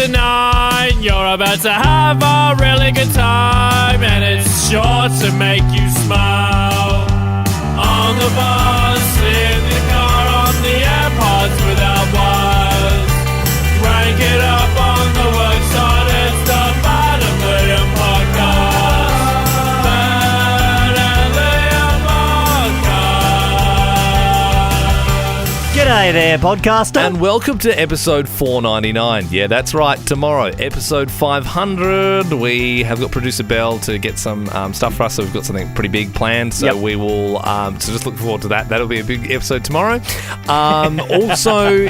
to 9. You're about to have a really good time, and it's sure to make you smile. On the bus, in the car, on the AirPods without wires. Rank it up on the worksite, it's the Bad and Liam podcast. Bad and Liam podcast. G'day there, podcaster. And welcome to episode 499. Yeah, that's right. Tomorrow, episode 500. We have got producer Belle to get some stuff for us, so we've got something pretty big planned. So we will, so just look forward to that. That'll be a big episode tomorrow. Also,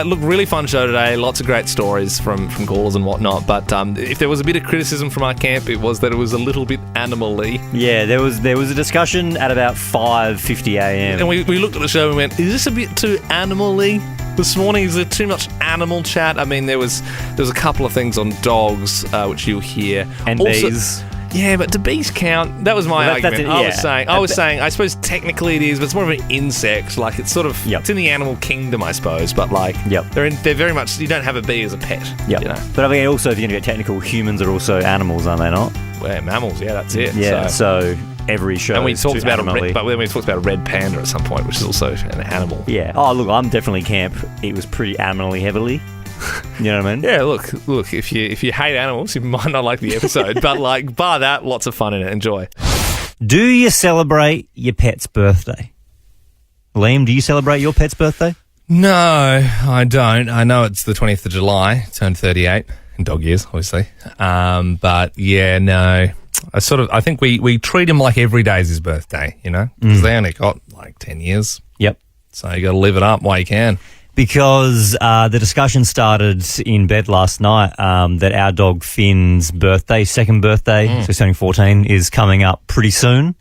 look, really fun show today. Lots of great stories from callers and whatnot. But if there was a bit of criticism from our camp, it was that it was a little bit animal-y. Yeah, there was a discussion at about 5:50 a.m. And we looked at the show and went, is this a bit too animal-y this morning? Is there too much animal chat? I mean, there was a couple of things on dogs, which you'll hear. And also, bees. Yeah, but do bees count? That was my argument. I was saying, I suppose technically it is, but it's more of an insect. Like, it's sort of, it's in the animal kingdom, I suppose. But like, they're very much, you don't have a bee as a pet. You know? But I mean, also, if you're going to get technical, humans are also animals, are they not? Well, mammals, yeah, that's it. Yeah, so every show. And we talked about animally. but then we talked about a red panda at some point, which is also an animal. Yeah. Oh, look, I'm definitely camp. It was pretty animally heavily. You know what I mean? Yeah, look. If you hate animals, you might not like the episode, but like, bar that, lots of fun in it. Enjoy. Do you celebrate your pet's birthday? Liam, do you celebrate your pet's birthday? No, I don't. I know it's the 20th of July, turned 38 in dog years, obviously. But yeah, no. I think we treat him like every day is his birthday, you know, because they only got like 10 years. Yep. So you got to live it up while you can. Because the discussion started in bed last night that our dog Finn's birthday, second birthday, so he's turning 14, is coming up pretty soon.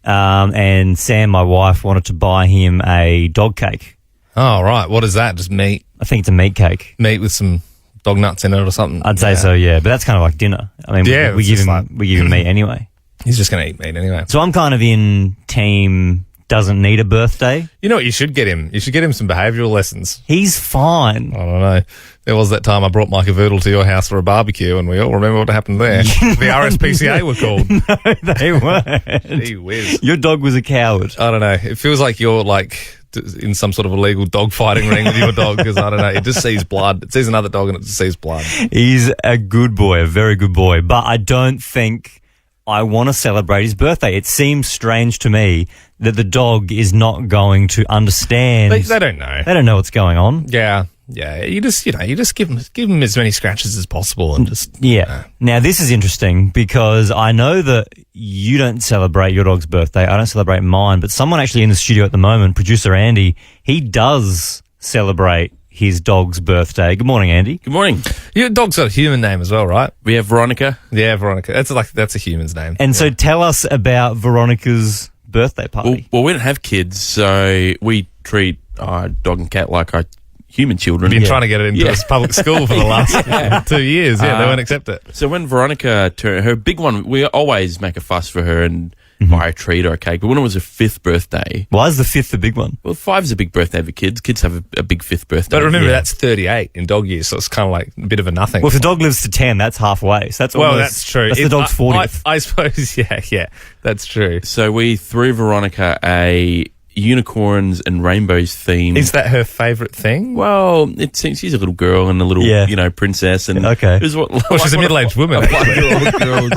And Sam, my wife, wanted to buy him a dog cake. Oh, right. What is that? Just meat? I think it's a meat cake. Meat with some dog nuts in it or something? I'd say so, yeah. But that's kind of like dinner. I mean, we give him meat anyway. He's just going to eat meat anyway. So I'm kind of in team doesn't need a birthday. You know what you should get him? You should get him some behavioural lessons. He's fine. I don't know. There was that time I brought Micah Voodle to your house for a barbecue, and we all remember what happened there. The RSPCA were called. No, they weren't. Gee whiz. Your dog was a coward. I don't know. It feels like you're like in some sort of illegal dog fighting ring with your dog, because I don't know. It just sees blood. It sees another dog and it just sees blood. He's a good boy, a very good boy. But I don't think I want to celebrate his birthday. It seems strange to me that the dog is not going to understand. They don't know. They don't know what's going on. Yeah. You just give him as many scratches as possible and just. Yeah. Now this is interesting because I know that you don't celebrate your dog's birthday. I don't celebrate mine, but someone actually in the studio at the moment, producer Andy, he does celebrate his dog's birthday. Good morning, Andy. Good morning. Your dog's got a human name as well, right? We have Veronica. Yeah, Veronica. That's a human's name. And so tell us about Veronica's birthday party. Well, we don't have kids, so we treat our dog and cat like our human children. We've been trying to get it into a public school for the last 2 years. Yeah, they won't accept it. So when Veronica turned her big one, we always make a fuss for her and buy a treat or a cake. But when it was her 5th birthday. Why is the 5th the big one? Well, 5 is a big birthday for kids. Kids have a big 5th birthday. But remember, that's 38 in dog years, so it's kind of like a bit of a nothing. Well, if the dog lives to 10, that's halfway. So that's true. That's the dog's 40th. I suppose, yeah, that's true. So we threw Veronica a unicorns and rainbows theme. Is that her favourite thing? Well, it seems she's a little girl and a little, princess. And okay. It was she's a middle-aged woman. A girl's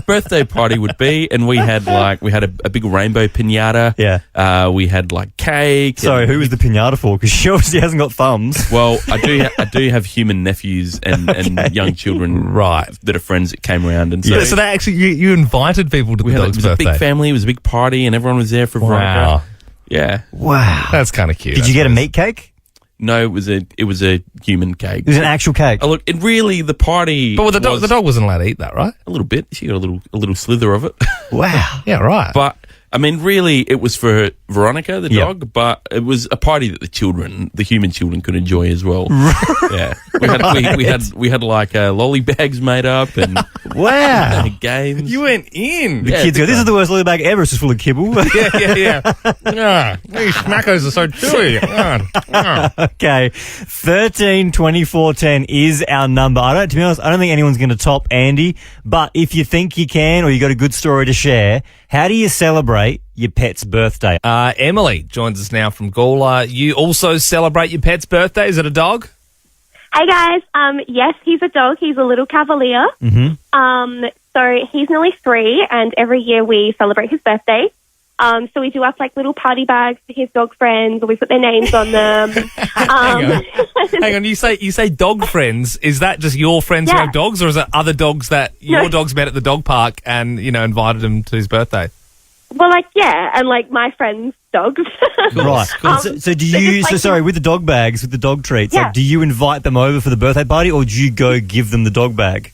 birthday party would be, and we had a big rainbow piñata. Yeah. We had like cake. Sorry, who was the piñata for? Because she obviously hasn't got thumbs. Well, I do have human nephews and young children, right, that are friends that came around, and so they actually you invited people to the dog's birthday. It was a big family. It was a big party, and everyone was there for Veronica. Wow. Yeah. Wow. That's kind of cute. Did you get a meat cake? No, it was a human cake. It was an actual cake. Oh, look, the party. But the dog wasn't allowed to eat that, right? A little bit. She got a little slither of it. Wow. Yeah, right. But I mean, really, it was for Veronica, the dog, but it was a party that the human children, could enjoy as well. Yeah, we had like lolly bags made up and Wow. games. You went in. The kids go, this is the worst lolly bag ever. It's just full of kibble. Yeah. These smackers are so chewy. Okay. 13, 24, 10 is our number. To be honest, I don't think anyone's going to top Andy, but if you think you can or you got a good story to share, how do you celebrate your pet's birthday? Emily joins us now from Gawler. You also celebrate your pet's birthday. Is it a dog? Hey guys, yes, he's a dog. He's a little Cavalier. Mm-hmm. So he's nearly 3, and every year we celebrate his birthday. So we do up like little party bags for his dog friends, or we put their names on them. Hang on, you say dog friends. Is that just your friends who Yeah. have dogs, or is it other dogs that your dogs met at the dog park and invited him to his birthday? Well, like, yeah, and like my friends' dogs. Right. So do you, just like- sorry, with the dog bags, with the dog treats, Yeah. like, do you invite them over for the birthday party or do you go give them the dog bag?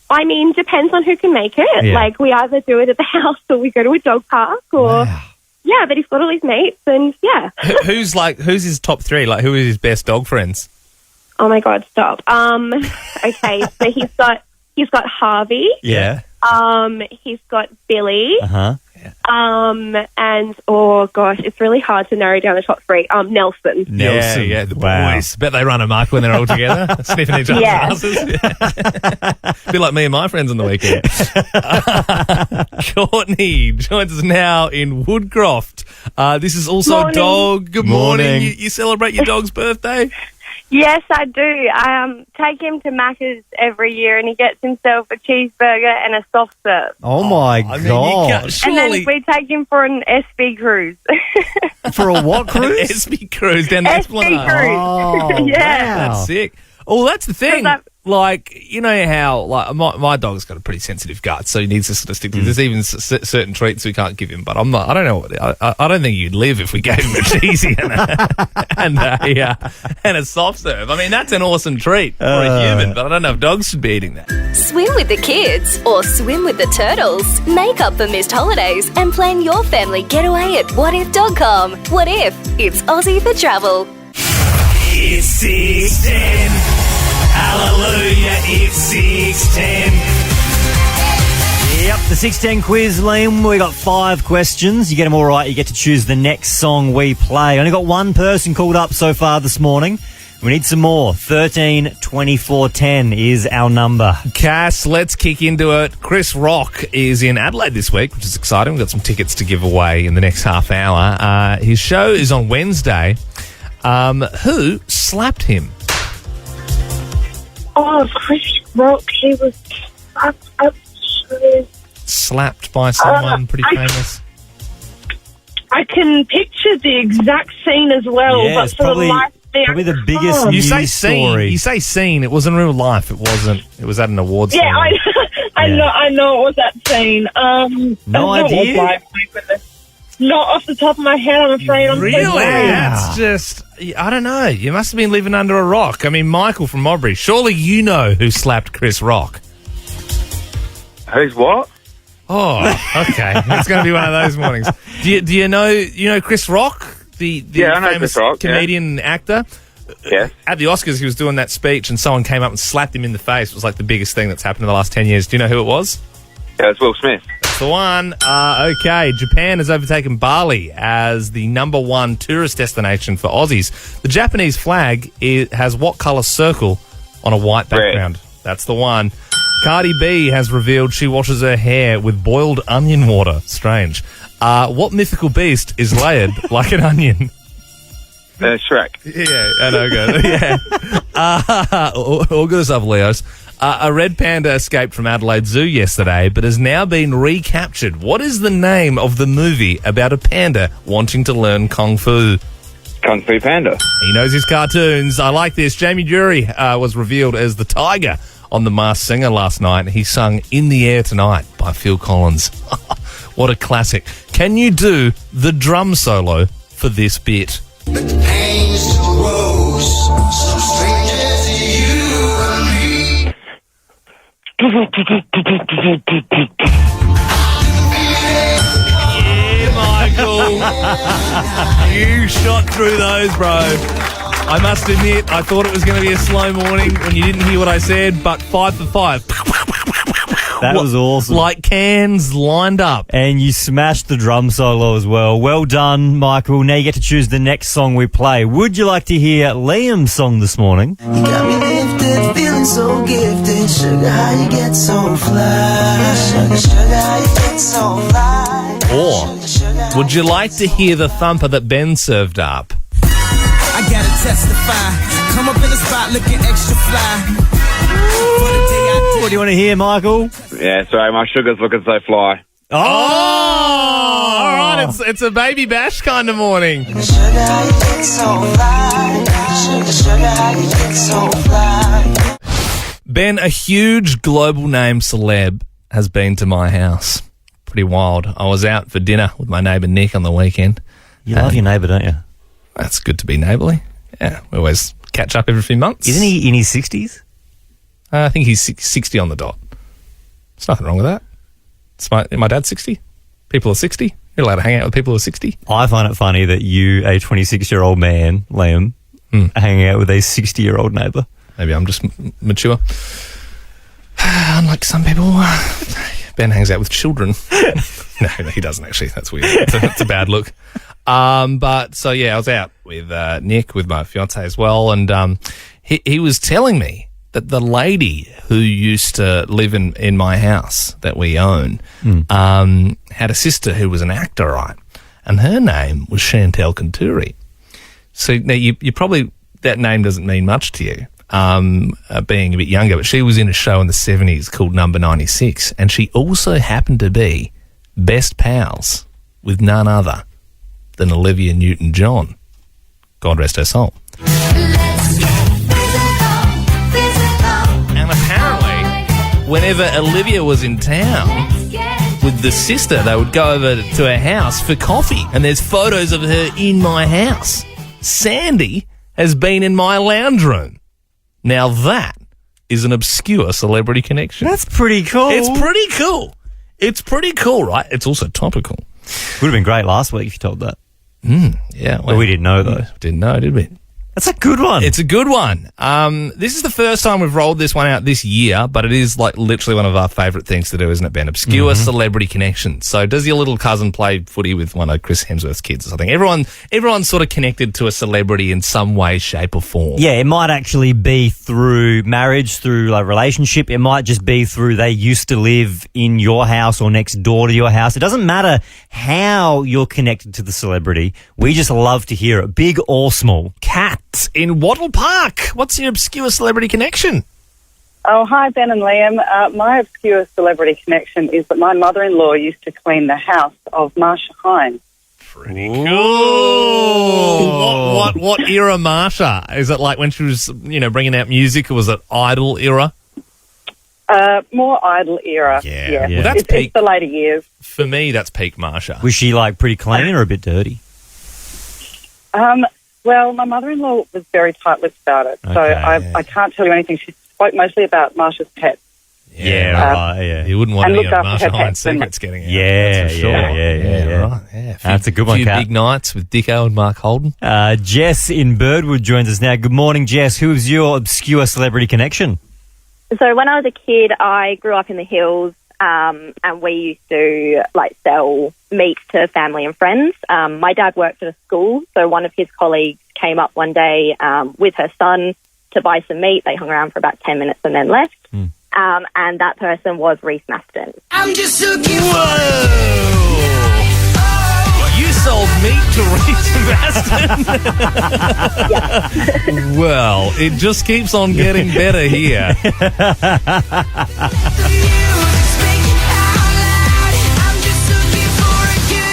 I mean, depends on who can make it. Yeah. Like, we either do it at the house or we go to a dog park or... Wow. Yeah, but he's got all his mates and, yeah. Who's his top 3? Like, who is his best dog friends? Oh, my God, stop. Okay, so he's got Harvey. Yeah. He's got Billy. Uh-huh. And oh gosh, it's really hard to narrow down the top 3. Nelson. Nelson. Yeah, the Wow. boys. Bet they run amok when they're all together, sniffing each other's Yeah. asses. Be like me and my friends on the weekend. Courtney joins us now in Woodcroft. This is also Morning. dog. Good Morning. morning. You celebrate your dog's birthday? Yes, I do. I take him to Macca's every year, and he gets himself a cheeseburger and a soft serve. Oh, my I mean, you God. can't- And then surely we take him for an SB cruise. For a what an cruise? SB cruise down the SB Esplanade. cruise. Oh, Yeah. wow. That's sick. Oh, that's the thing. that- Like, you know how like my dog's got a pretty sensitive gut, so he needs to sort of stick to. There's even certain treats we can't give him. But I'm not. I don't know. I don't think you'd live if we gave him a cheesy and a soft serve. I mean, that's an awesome treat for a human, but I don't know if dogs should be eating that. Swim with the kids or swim with the turtles. Make up for missed holidays and plan your family getaway at whatif.com. What if it's Aussie for travel? It's 610. Hallelujah, it's 610. Yep, the 610 quiz, Liam. We got 5 questions. You get them all right, you get to choose the next song we play. Only got one person called up so far this morning. We need some more. 13 24 10 is our number. Cass, let's kick into it. Chris Rock is in Adelaide this week, which is exciting. We've got some tickets to give away in the next half hour. His show is on Wednesday. Who slapped him? Oh, Chris Rock, he was up Slapped by someone pretty famous? I can picture the exact scene as well, Yeah, but it's for the life there. probably the biggest You news say scene. story. You say scene. It was in real life. It wasn't. It was at an awards. Yeah, ceremony. I Yeah. know. I know it was that scene. No idea? My goodness. Not off the top of my head, I'm afraid. I'm so Really? sorry. That's just, I don't know. You must have been living under a rock. I mean, Michael from Aubrey, surely you know who slapped Chris Rock. Who's what? Oh, okay. It's going to be one of those mornings. Do you know Chris Rock, the Yeah, I know famous Chris Rock, yeah. comedian and actor? Yeah. At the Oscars, he was doing that speech and someone came up and slapped him in the face. It was like the biggest thing that's happened in the last 10 years. Do you know who it was? Yeah, it's Will Smith. That's the one. Okay, Japan has overtaken Bali as the number 1 tourist destination for Aussies. The Japanese flag has what colour circle on a white background? Red. That's the one. Cardi B has revealed she washes her hair with boiled onion water. Strange. What mythical beast is layered like an onion? Shrek. Yeah, I know, good. Yeah. All good stuff, Leos. A red panda escaped from Adelaide Zoo yesterday, but has now been recaptured. What is the name of the movie about a panda wanting to learn Kung Fu? Kung Fu Panda. He knows his cartoons. I like this. Jamie Dury was revealed as the tiger on The Masked Singer last night. He sung In the Air Tonight by Phil Collins. What a classic. Can you do the drum solo for this bit? Michael. You shot through those, bro. I must admit, I thought it was going to be a slow morning when you didn't hear what I said, but 5 for 5. That was awesome. Like cans lined up. And you smashed the drum solo as well. Well done, Michael. Now you get to choose the next song we play. Would you like to hear Liam's song this morning? You got me lifted, feeling so gifted. Sugar, how you get so fly. Sugar, how you get so fly. Or would you like to hear the thumper that Ben served up? I gotta testify. Come up in the spot looking extra fly. What do you want to hear, Michael? Yeah, sorry, my sugar's looking so fly. Oh, all right. It's a baby bash kind of morning. Sugar, how you get so fly. Sugar, how you get so fly. Ben, a huge global name celeb has been to my house. Pretty wild. I was out for dinner with my neighbour Nick on the weekend. You love your neighbour, don't you? That's good to be neighbourly. Yeah, we always catch up every few months. Isn't he in his 60s? I think he's 60 on the dot. There's nothing wrong with that. It's my dad's 60. People are 60. You're allowed to hang out with people who are 60. I find it funny that you, a 26-year-old man, Liam, are hanging out with a 60-year-old neighbour. Maybe I'm just mature. Unlike some people, Ben hangs out with children. No, he doesn't actually. That's weird. It's a bad look. But so yeah, I was out with Nick, with my fiance as well, and he was telling me that the lady who used to live in my house that we own had a sister who was an actor, right? And her name was Chantal Conturi. So now you probably, that name doesn't mean much to you, being a bit younger, but she was in a show in the 70s called Number 96, and she also happened to be best pals with none other than Olivia Newton-John. God rest her soul. And apparently, whenever Olivia was in town with the sister, they would go over to her house for coffee, and there's photos of her in my house. Sandy has been in my lounge room. Now that is an obscure celebrity connection. That's pretty cool. It's pretty cool. It's pretty cool, right? It's also topical. Would have been great last week if you told that. Yeah. Well, we didn't know, though. Didn't know, did we? That's a good one. It's a good one. This is the first time we've rolled this one out this year, but it is like literally one of our favourite things to do, isn't it, Ben? Obscure celebrity connections. So does your little cousin play footy with one of Chris Hemsworth's kids or something? Everyone's sort of connected to a celebrity in some way, shape or form. Yeah, it might actually be through marriage, through like relationship. It might just be through they used to live in your house or next door to your house. It doesn't matter how you're connected to the celebrity. We just love to hear it, big or small. Kat in Wattle Park. What's your obscure celebrity connection? Oh, hi, Ben and Liam. My obscure celebrity connection is that my mother-in-law used to clean the house of Marsha Hines. Pretty cool. What era, Marsha? Is it like when she was, bringing out music, or was it Idol era? More Idol era. Yeah. Well, that's peak. It's the later years. For me, that's peak Marsha. Was she like pretty clean or a bit dirty? Well, my mother-in-law was very tight-lipped about it, so I can't tell you anything. She spoke mostly about Marsha's pets. Yeah. You wouldn't want and any of looked after Marsha her Hines' pets and- secrets getting out. Yeah, that's for sure. yeah. Right. Yeah. That's a good one, few Kat. big nights with Dicko and Mark Holden. Jess in Birdwood joins us now. Good morning, Jess. Who is your obscure celebrity connection? So when I was a kid, I grew up in the hills, and we used to sell meat to family and friends. My dad worked at a school, so one of his colleagues came up one day with her son to buy some meat. They hung around for about 10 minutes and then left. And that person was Reece Mastin. I'm just looking You sold meat to Reece Mastin? Well, it just keeps on getting better here.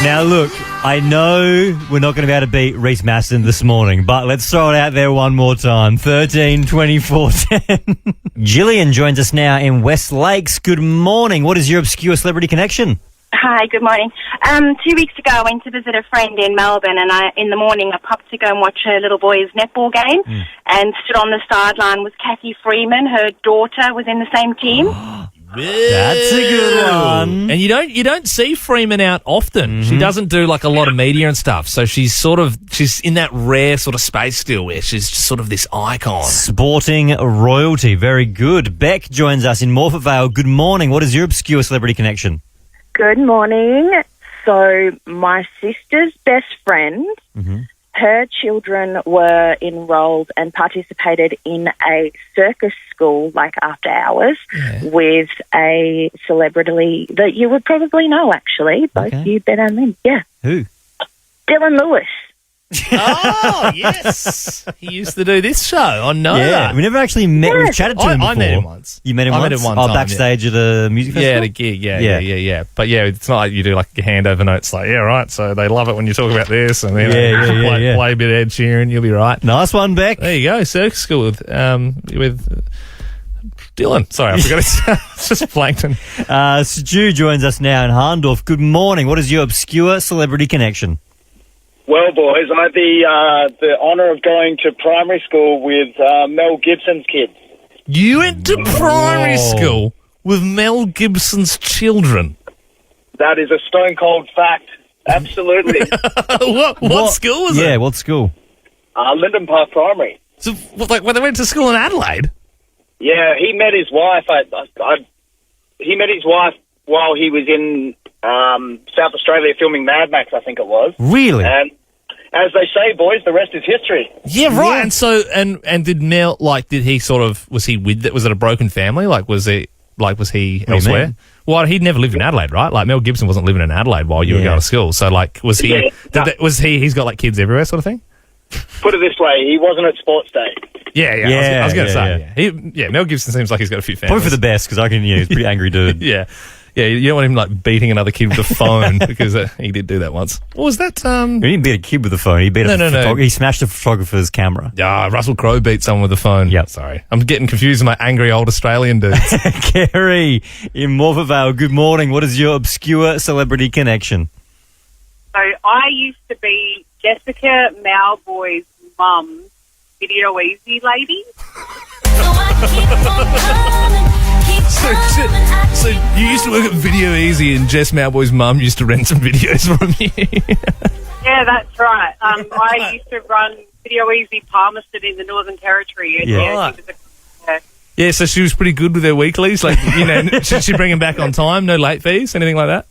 Now, look, I know we're not going to be able to beat Reece Mastin this morning, but let's throw it out there one more time. 13 24 10. Gillian joins us now in West Lakes. Good morning. What is your obscure celebrity connection? Hi, good morning. 2 weeks ago, I went to visit a friend in Melbourne, and in the morning, I popped to go and watch her little boy's netball game, and stood on the sideline with Kathy Freeman. Her daughter was in the same team. That's a good one. And you don't see Freeman out often. She doesn't do like a lot of media and stuff. So she's in that rare sort of space still where she's just sort of this icon. Sporting royalty. Very good. Beck joins us in Morphett Vale. Good morning. What is your obscure celebrity connection? Good morning. So my sister's best friend, her children were enrolled and participated in a circus school, like after hours, with a celebrity that you would probably know, actually. Both you, Ben and Lynn. Yeah. Who? Dylan Lewis. Oh, yes. He used to do this show. I know that. We never actually met. We've chatted to him before. I met him once. You met him I once? met him one Oh, time, backstage at a music festival? Yeah, at a gig. Yeah. But yeah, it's not like you do like your handover notes like, yeah, right, so they love it when you talk about this and then play a bit of Ed Sheeran, you'll be right. Nice one, Beck. There you go, circus school with Dylan. Sorry, I forgot it's just Plankton. Stu joins us now in Harndorf. Good morning. What is your obscure celebrity connection? Well, boys, I had the honour of going to primary school with Mel Gibson's kids. You went to primary school with Mel Gibson's children? That is a stone cold fact. Absolutely. What school was it? Yeah, what school? Linden Park Primary. So, when they went to school in Adelaide? Yeah, he met his wife. He met his wife while he was in South Australia filming Mad Max, I think it was. Really? And as they say, boys, the rest is history. Yeah, right. Yeah. And so, and did Mel, did he sort of, was he with, was it a broken family? Was he elsewhere? Well, he'd never lived in Adelaide, right? Like, Mel Gibson wasn't living in Adelaide while you were going to school. So, was he, he's got, kids everywhere sort of thing? Put it this way, he wasn't at sports day. Yeah. I was going to say. Mel Gibson seems like he's got a few families. Probably for the best, because he's a pretty angry dude. Yeah, you don't want him, beating another kid with a phone, because he did do that once. What was that? He didn't beat a kid with a phone. He beat he smashed a photographer's camera. Yeah, Russell Crowe beat someone with a phone. Yep. Sorry. I'm getting confused with my angry old Australian dudes. Kerry in Morphett Vale, good morning. What is your obscure celebrity connection? So I used to be Jessica Mauboy's mum's Video Easy lady. So you used to work at Video Easy and Jess Mauboy's mum used to rent some videos from you? Yeah, that's right. I used to run Video Easy Palmerston in the Northern Territory. And Yeah, so she was pretty good with her weeklies. Should she bring them back on time? No late fees? Anything like that?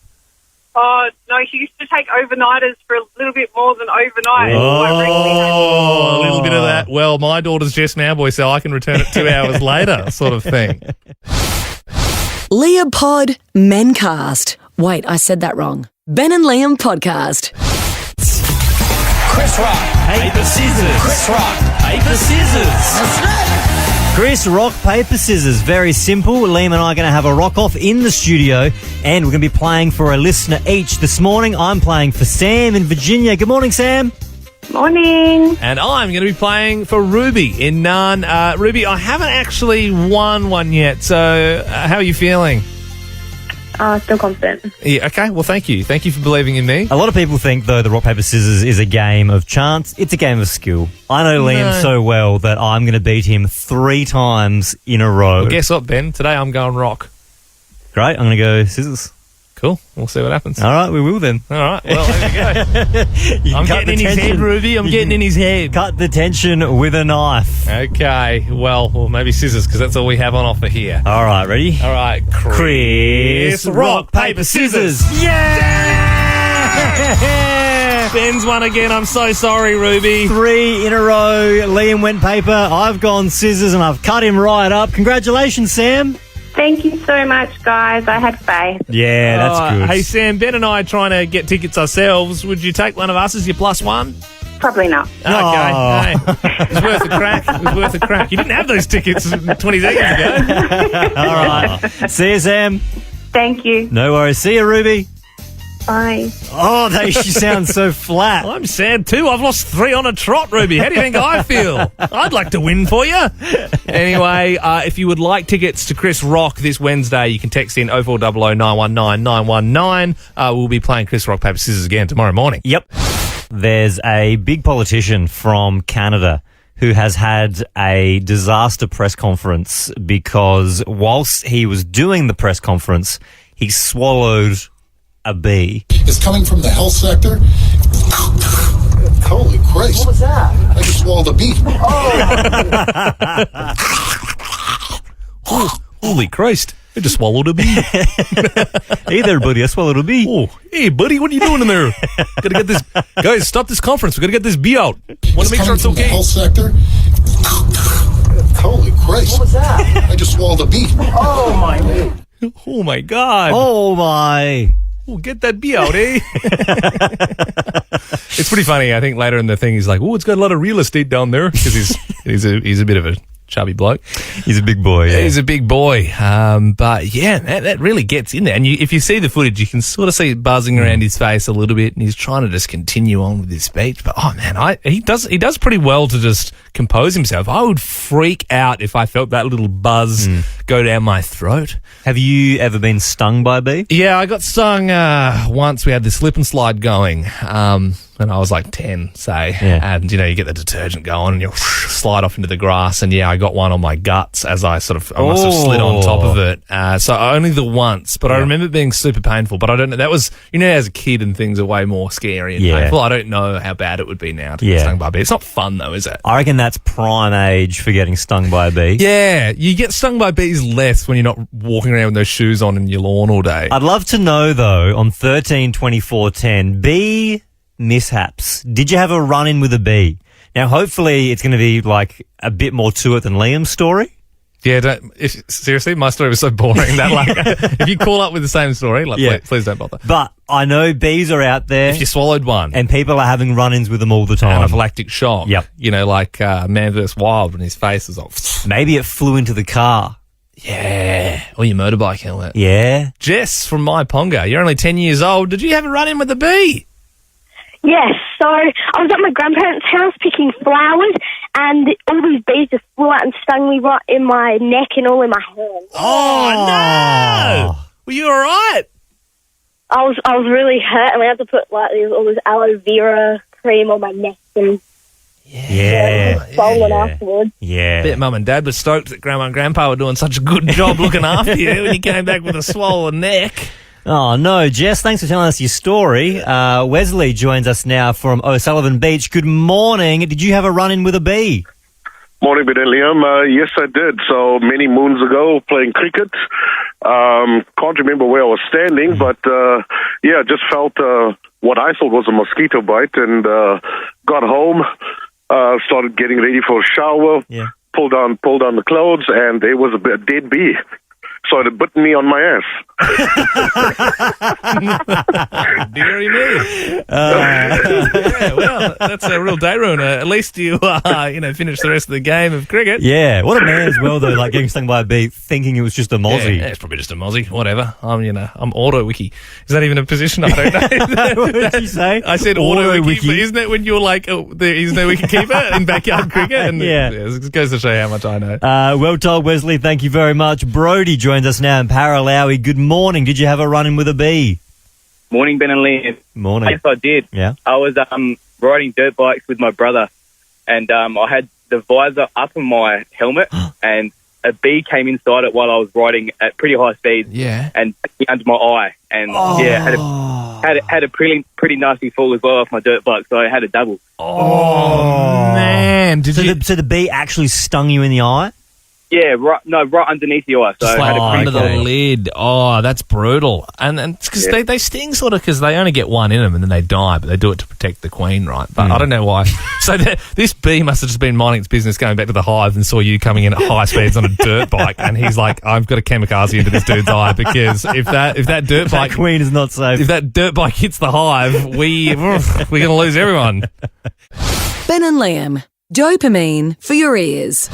Oh, no, she used to take overnighters for a little bit more than overnight. Oh, a little bit of that. Well, my daughter's Jess Mauboy, so I can return it 2 hours later sort of thing. Leopod Mencast. Wait, I said that wrong. Ben and Liam Podcast. Chris Rock, paper, scissors. Chris Rock, paper, scissors. That's right. Chris, rock, paper, scissors. Very simple. Liam and I are going to have a rock-off in the studio, and we're going to be playing for a listener each. This morning, I'm playing for Sam in Virginia. Good morning, Sam. Morning. And I'm going to be playing for Ruby in Narn. Ruby, I haven't actually won one yet, so how are you feeling? Still confident. Yeah, okay, well, thank you. Thank you for believing in me. A lot of people think, though, the rock, paper, scissors is a game of chance. It's a game of skill. I know Liam so well that I'm going to beat him 3 times in a row. Well, guess what, Ben? Today I'm going rock. Great, I'm going to go scissors. Cool. We'll see what happens. All right, we will then. All right, well, there we go. I'm getting in his head, Ruby. I'm getting in his head. Cut the tension with a knife. Okay, well, maybe scissors, because that's all we have on offer here. All right, ready? All right, Chris, rock, paper, scissors. Yeah! Ben's won again. I'm so sorry, Ruby. 3 in a row. Liam went paper. I've gone scissors, and I've cut him right up. Congratulations, Sam. Thank you so much, guys. I had faith. Yeah, that's good. Hey, Sam, Ben and I are trying to get tickets ourselves. Would you take one of us as your plus one? Probably not. Okay. Hey, it was worth a crack. It was worth a crack. You didn't have those tickets 20 seconds ago. All right. See you, Sam. Thank you. No worries. See you, Ruby. Bye. Oh, she sounds so flat. I'm sad too. I've lost 3 on a trot, Ruby. How do you think I feel? I'd like to win for you. Anyway, if you would like tickets to Chris Rock this Wednesday, you can text in 0400 919 919. We'll be playing Chris Rock, paper, scissors again tomorrow morning. Yep. There's a big politician from Canada who has had a disaster press conference because whilst he was doing the press conference, he swallowed a bee. It's coming from the health sector. Holy Christ. What was that? I just swallowed a bee. Holy Christ. I just swallowed a bee. Hey there, buddy. I swallowed a bee. Oh, hey, buddy, what are you doing in there? Gotta get this. Guys, stop this conference. We gotta get this bee out. Want to make sure it's from the okay. health sector. Holy Christ. What was that? I just swallowed a bee. Oh, my. Oh, my God. Oh, my. Oh, get that bee out, eh? It's pretty funny. I think later in the thing, he's like, oh, it's got a lot of real estate down there. Because he's a bit of a chubby bloke. He's a big boy. Yeah. He's a big boy. But yeah, that really gets in there. And if you see the footage, you can sort of see it buzzing around his face a little bit, and he's trying to just continue on with his speech. But oh man, he does pretty well to just compose himself. I would freak out if I felt that little buzz go down my throat. Have you ever been stung by a bee? Yeah, I got stung once. We had this slip and slide going. And I was like 10, say. Yeah. And, you get the detergent going and you slide off into the grass. And, yeah, I got one on my guts as I must have slid on top of it. So only the once. But I remember it being super painful. But I don't know. That was, as a kid and things are way more scary and painful. I don't know how bad it would be now to get stung by a bee. It's not fun, though, is it? I reckon that's prime age for getting stung by a bee. Yeah. You get stung by bees less when you're not walking around with those shoes on in your lawn all day. I'd love to know, though, on 13-24-10, bee mishaps. Did you have a run-in with a bee? Now, hopefully, it's going to be like a bit more to it than Liam's story. Yeah, seriously, my story was so boring that if you call up with the same story, please don't bother. But I know bees are out there. If you swallowed one. And people are having run-ins with them all the time. Anaphylactic shock. Yep. Like Man vs. Wild when his face is off. Maybe it flew into the car. Yeah. Or your motorbike helmet. Yeah. Jess from My Ponga, you're only 10 years old. Did you have a run-in with a bee? Yes, so I was at my grandparents' house picking flowers, and all these bees just flew out and stung me right in my neck and all in my hand. Oh, no! Were you all right? I was really hurt, and we had to put all this aloe vera cream on my neck and swollen afterwards. Yeah. I bet Mum and Dad were stoked that Grandma and Grandpa were doing such a good job looking after you when you came back with a swollen neck. Oh, no, Jess, thanks for telling us your story. Wesley joins us now from O'Sullivan Beach. Good morning. Did you have a run-in with a bee? Morning, Ben and Liam. Yes, I did. So many moons ago, playing cricket. Can't remember where I was standing, but just felt what I thought was a mosquito bite, and got home, started getting ready for a shower, pulled down the clothes, and there was a dead bee. So it bit me on my ass. Deary me. Well, that's a real day ruiner. At least you, finished the rest of the game of cricket. Yeah, what a man as well, though, like getting stung by a bee, thinking it was just a mozzie. Yeah, it's probably just a mozzie. Whatever. I'm auto wiki. Is that even a position? I don't know. What did you say? I said auto wiki. But isn't that when you're like, there's no wicket-keeper in backyard cricket? And it goes to show you how much I know. Well told, Wesley. Thank you very much. Brody joins us now in Paralowie. Good morning. Did you have a run-in with a bee? Morning, Ben and Liam. Morning. Yes, I did. Yeah. I was riding dirt bikes with my brother, and I had the visor up on my helmet, and a bee came inside it while I was riding at pretty high speed. Yeah. And under my eye, and had a pretty nasty fall as well off my dirt bike, so I had a double. Oh man! So the bee actually stung you in the eye? Yeah, right underneath the eye. So just I had under the lid. Oh, that's brutal. And because they sting sort of because they only get one in them and then they die, but they do it to protect the queen, right? But I don't know why. So this bee must have just been minding its business, going back to the hive, and saw you coming in at high speeds on a dirt bike, and he's like, I've got to kamikaze into this dude's eye, because if that dirt bike queen is not safe, if that dirt bike hits the hive, we're going to lose everyone. Ben and Liam, dopamine for your ears.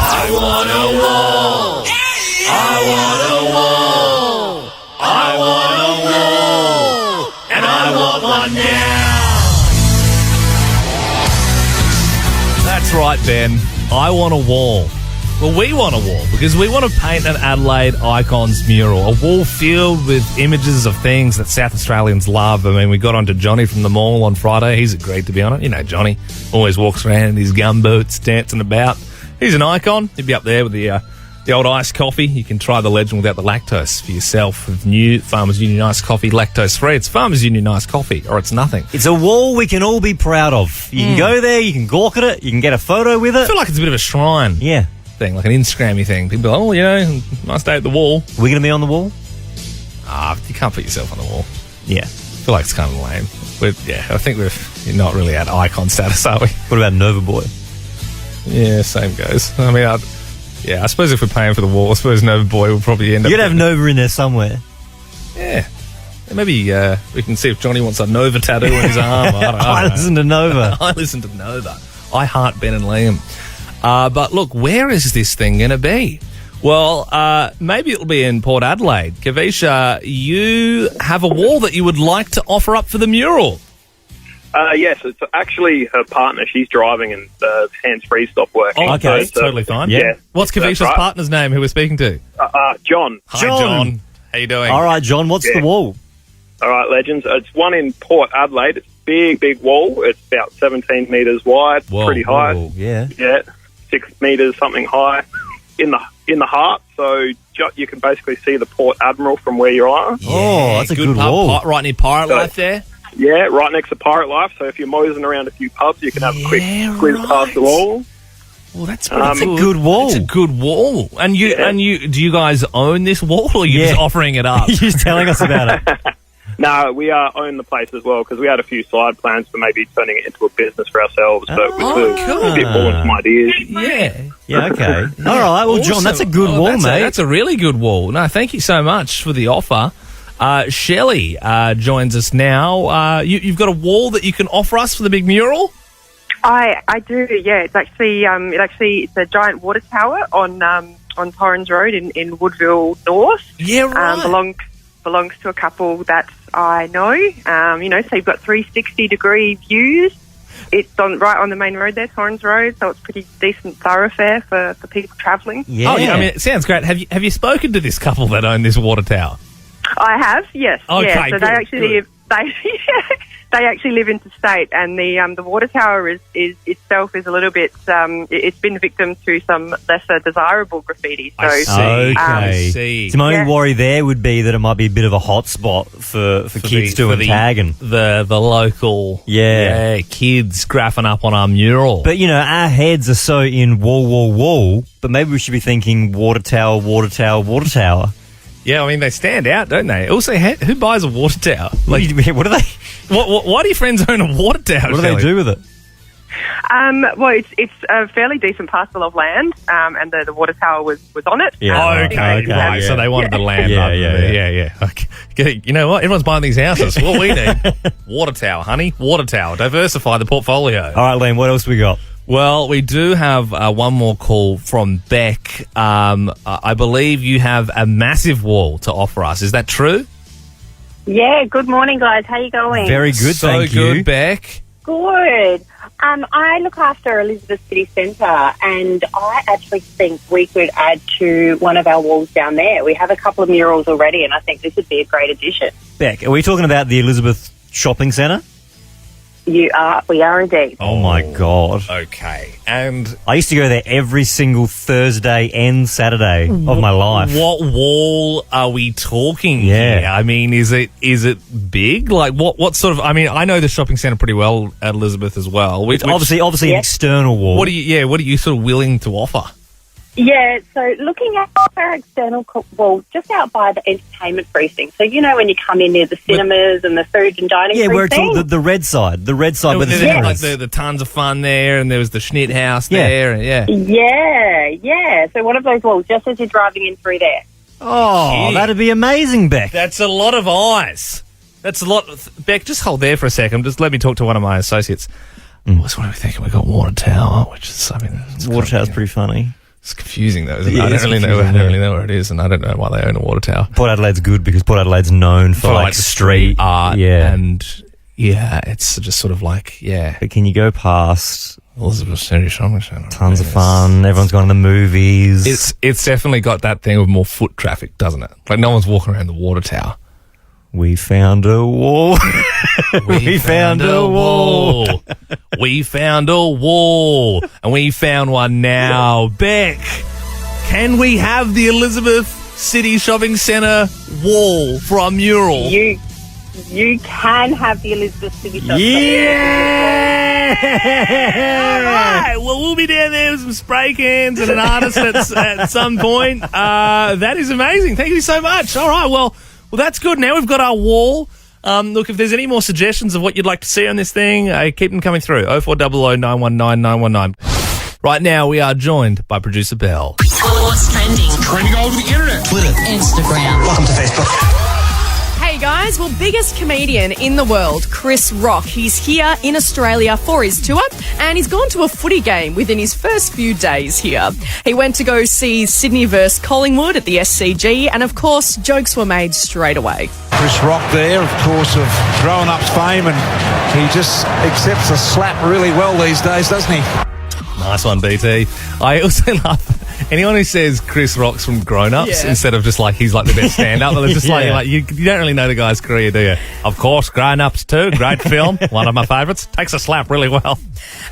I want a wall. I want a wall. I want a wall. And I want one now. That's right, Ben. I want a wall. Well, we want a wall because we want to paint an Adelaide Icons mural, a wall filled with images of things that South Australians love. I mean, we got onto Johnny from the mall on Friday. He's agreed to be on it. You know, Johnny always walks around in his gumboots, dancing about. He's an icon. He'd be up there with the old iced coffee. You can try the legend without the lactose for yourself with new Farmers Union iced coffee, lactose free. It's Farmers Union iced coffee, or it's nothing. It's a wall we can all be proud of. You can go there, you can gawk at it, you can get a photo with it. I feel like it's a bit of a shrine. Yeah. Thing, like an Instagrammy thing. People are, nice day at the wall. We're going to be on the wall? You can't put yourself on the wall. Yeah. I feel like it's kind of lame. I think we're not really at icon status, are we? What about Nova Boy? Yeah, same goes. I mean, I suppose if we're paying for the wall, I suppose Nova Boy will probably end up... You'd have Nova in there somewhere. Yeah. Maybe we can see if Johnny wants a Nova tattoo on his arm. I don't know. I listen to Nova. I listen to Nova. I heart Ben and Liam. But look, where is this thing going to be? Well, maybe it'll be in Port Adelaide. Kavisha, you have a wall that you would like to offer up for the mural. Yes, it's actually her partner. She's driving and the hands-free stopped working. Oh, okay, so totally fine. Yeah. What's Kavisha's partner's name who we're speaking to? John. Hi, John. How you doing? All right, John, what's the wall? All right, legends. It's one in Port Adelaide. It's a big wall. It's about 17 metres wide, pretty high. Whoa, yeah. Yeah, 6 metres something high in the heart. So you can basically see the Port Admiral from where you are. Oh, that's a good pub, wall. Right near Pirate Life there. Yeah, right next to Pirate Life. So if you're moseying around a few pubs, you can have a quick squeeze past the wall. Well, that's a good wall. It's a good wall. And do you guys own this wall, or are you just offering it up? You're just telling us about it. No, we own the place as well because we had a few side plans for maybe turning it into a business for ourselves. So we're a bit more some ideas. Yeah, okay. All right, well, John, that's a good wall, mate. That's a really good wall. No, thank you so much for the offer. Shelley joins us now. You've got a wall that you can offer us for the big mural? I do, yeah. It's actually it's a giant water tower on Torrens Road in Woodville North. Yeah, right. Belongs to a couple that I know. So you've got 360-degree views. It's right on the main road there, Torrens Road, so it's pretty decent thoroughfare for people travelling. Yeah. Oh, yeah, I mean, it sounds great. Have you spoken to this couple that own this water tower? I have, yes. Okay, yeah. So good, they actually they actually live interstate, and the water tower is itself is a little bit. It's been victim to some lesser desirable graffiti. So, I see. So my only worry there would be that it might be a bit of a hot spot for kids doing tagging. The local kids graphing up on our mural. But our heads are so in wall. But maybe we should be thinking water tower. Yeah, I mean, they stand out, don't they? Also, who buys a water tower? Like, what do they... Why do your friends own a water tower? What do they do with it? Well, it's a fairly decent parcel of land, and the water tower was on it. Yeah. Okay. So they wanted the land. Yeah. Okay. You know what? Everyone's buying these houses. What we need? Water tower, honey. Water tower. Diversify the portfolio. All right, Liam, what else we got? Well, we do have one more call from Beck. I believe you have a massive wall to offer us. Is that true? Yeah, good morning, guys. How you going? Very good, thank you. So good, Beck. Good. I look after Elizabeth City Centre, and I actually think we could add to one of our walls down there. We have a couple of murals already, and I think this would be a great addition. Beck, are we talking about the Elizabeth Shopping Centre? We are indeed. Oh my God. Okay. And I used to go there every single Thursday and Saturday of my life. What wall are we talking here? I mean, is it big? Like what sort of, I mean, I know the shopping centre pretty well at Elizabeth as well. It's obviously an external wall. What are you sort of willing to offer? Yeah, so looking at our external wall, just out by the entertainment precinct. So, when you come in near the cinemas and the food and dining precinct. Yeah, where it's the red side. The red side where the cinemas. Like the tons of fun there, and there was the Schnitt House there. Yeah. So one of those walls, just as you're driving in through there. Oh, that'd be amazing, Beck. That's a lot of eyes. That's a lot. Beck, just hold there for a second. Just let me talk to one of my associates. What are we thinking? We've got water tower, which is, water tower's pretty funny. It's confusing though, isn't it? I don't really know where it is, and I don't know why they own a water tower. Port Adelaide's good because Port Adelaide's known for like street art, and it's just sort of like But can you go past Elizabeth City Shopping Centre. Tons of fun. Everyone's gone to the movies. It's definitely got that thing of more foot traffic, doesn't it? Like no one's walking around the water tower. We found a wall. We found a wall. We found a wall. And we found one now. Beck, can we have the Elizabeth City Shopping Centre wall for our mural? You can have the Elizabeth City Shopping Yeah! All right. Well, we'll be down there with some spray cans and an artist at some point. That is amazing. Thank you so much. All right. Well, that's good. Now we've got our wall. Look, if there's any more suggestions of what you'd like to see on this thing, keep them coming through. 0400 919 919. Right now, we are joined by producer Belle. What's trending? Trending all over the internet. Twitter. Instagram. Welcome to Facebook. Hey guys, well, biggest comedian in the world, Chris Rock. He's here in Australia for his tour and he's gone to a footy game within his first few days here. He went to go see Sydney vs Collingwood at the SCG and of course, jokes were made straight away. Chris Rock there, of course, of grown-ups fame, and he just accepts a slap really well these days, doesn't he? Nice one, BT. I also love anyone who says Chris Rock's from Grown Ups instead of just like he's like the best stand-up. They're just like you don't really know the guy's career, do you? Of course, Grown Ups too. Great film. One of my favourites. Takes a slap really well.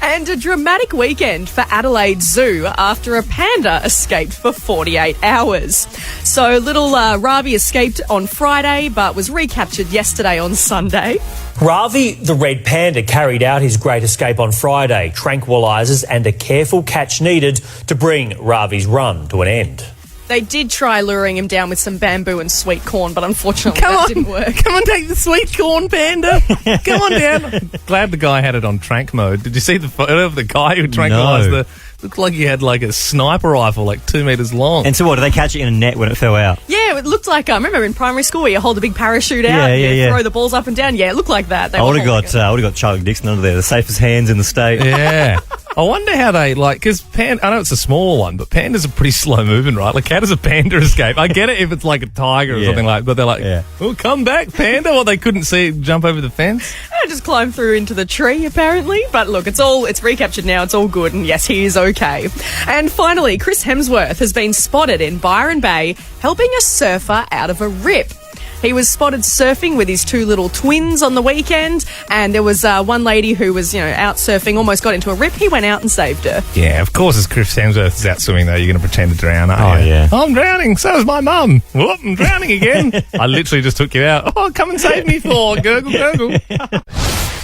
And a dramatic weekend for Adelaide Zoo after a panda escaped for 48 hours. So little Ravi escaped on Friday but was recaptured yesterday on Sunday. Ravi, the red panda, carried out his great escape on Friday. Tranquilizers and a careful catch needed to bring Ravi's run to an end. They did try luring him down with some bamboo and sweet corn, but unfortunately that didn't work. Come on, take the sweet corn, panda. Come on down. Glad the guy had it on trank mode. Did you see the photo of the guy who tranquilized the... Looked like he had like a sniper rifle like 2 meters long. And so what, did they catch it in a net when it fell out? Yeah, it looked like, remember in primary school where you hold a big parachute out and you throw the balls up and down? Yeah, it looked like that. I would have got Charlie Dixon under there, the safest hands in the state. Yeah. I wonder how they, because I know it's a smaller one, but pandas are pretty slow moving, right? Like, how does a panda escape? I get it if it's like a tiger or something like that, but they're like, oh, come back, panda. Well, they couldn't see it jump over the fence. I just climbed through into the tree, apparently. But look, it's recaptured now. It's all good. And yes, he is okay. And finally, Chris Hemsworth has been spotted in Byron Bay helping a surfer out of a rip. He was spotted surfing with his two little twins on the weekend, and there was one lady who was, out surfing, almost got into a rip. He went out and saved her. Yeah, of course, as Chris Hemsworth is out swimming, though, you're going to pretend to drown, aren't you? Yeah. Oh, I'm drowning. So is my mum. Whoop, I'm drowning again. I literally just took you out. Oh, come and save me for gurgle, gurgle.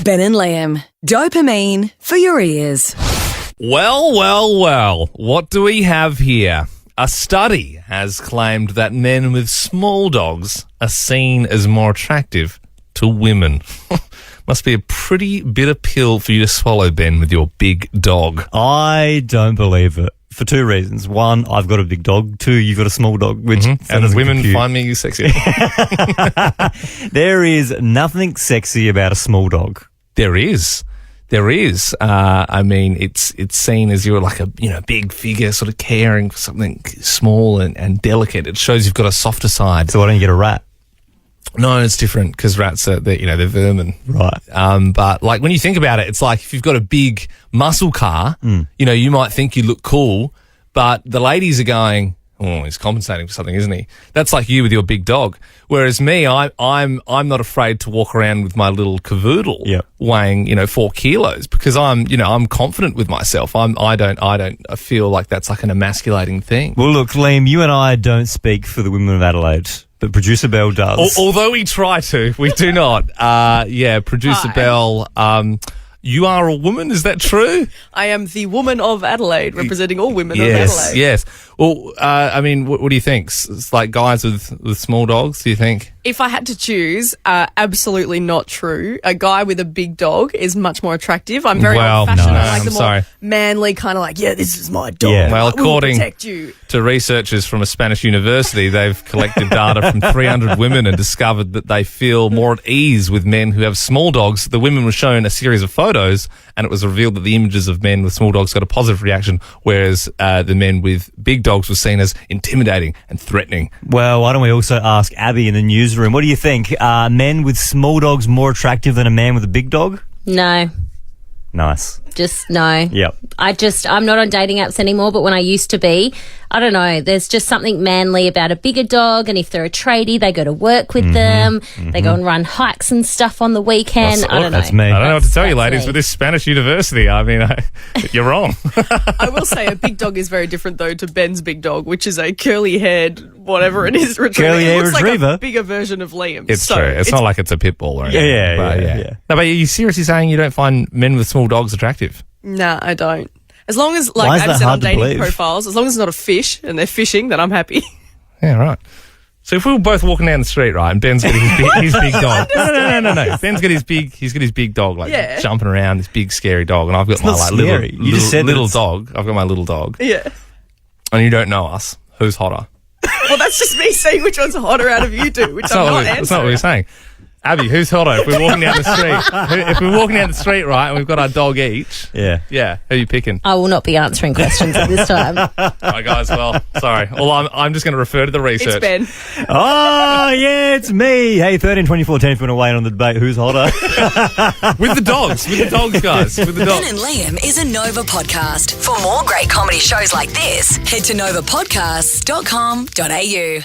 Ben and Liam, dopamine for your ears. Well. What do we have here? A study has claimed that men with small dogs are seen as more attractive to women. Must be a pretty bitter pill for you to swallow, Ben, with your big dog. I don't believe it. For two reasons. One, I've got a big dog. Two, you've got a small dog. Which and women find me sexy. There is nothing sexy about a small dog. There is. I mean, it's seen as you're like a big figure, sort of caring for something small and delicate. It shows you've got a softer side. So why don't you get a rat? No, it's different because rats are they're vermin, right? But like when you think about it, it's like if you've got a big muscle car, you might think you look cool, but the ladies are going, oh, he's compensating for something, isn't he? That's like you with your big dog. Whereas me, I'm not afraid to walk around with my little cavoodle weighing 4 kilos because I'm confident with myself. I feel like that's like an emasculating thing. Well, look, Liam, you and I don't speak for the women of Adelaide, but producer Belle does. Although we try to, we do not. Producer Belle. You are a woman, is that true? I am the woman of Adelaide, representing all women of Adelaide. Yes. Well, I mean, what do you think? It's like guys with small dogs, do you think? If I had to choose, absolutely not true. A guy with a big dog is much more attractive. I'm very old-fashioned. No, I like the more sorry. manly kind of like, this is my dog. Yeah. Well, I will according protect you. to researchers from a Spanish university, they've collected data from 300 women and discovered that they feel more at ease with men who have small dogs. The women were shown a series of photos and it was revealed that the images of men with small dogs got a positive reaction, whereas the men with big dogs were seen as intimidating and threatening. Well, why don't we also ask Abby in the newsroom, what do you think? Are men with small dogs more attractive than a man with a big dog? No. Nice. Just no. Yep. I'm not on dating apps anymore, but when I used to be, I don't know, there's just something manly about a bigger dog, and if they're a tradie, they go to work with them. They go and run hikes and stuff on the weekend. I don't know. That's me. I don't know what to tell you, That's ladies, me. with this Spanish university. I mean, you're wrong. I will say a big dog is very different, though, to Ben's big dog, which is a curly-haired, whatever it is, retriever. Curly-haired it looks retriever? like a bigger version of Liam. It's So true. It's not like it's a pit bull or anything. Yeah. No, but are you seriously saying you don't find men with small dogs attractive? Nah, I don't. As long as, Why like is I've that said on hard to dating believe? profiles, as long as it's not a fish and they're fishing, then I'm happy. Yeah, right. So if we were both walking down the street, right, and Ben's got his big dog. No. Ben's got his big dog, like Yeah. jumping around, this big scary dog, and I've got my not like scary. You just said little it's- dog. I've got my little dog, Yeah. and you don't know us. Who's hotter? Well, that's just me saying which one's hotter out of you two, which That's I'm not, not what, that's not what answering. we're saying. Abby, who's hotter? If we're walking down the street, if we're walking down the street, right, and we've got our dog each, Yeah. who are you picking? I will not be answering questions at this time. All right, guys. Well, sorry. Well, I'm just going to refer to the research. It's Ben. Oh, yeah, it's me. Hey, 13, 24, 10 if you want to weigh in on the debate. Who's hotter? With the dogs, guys, with the Ben dogs. and Liam is a Nova podcast. For more great comedy shows like this, head to novapodcasts.com.au.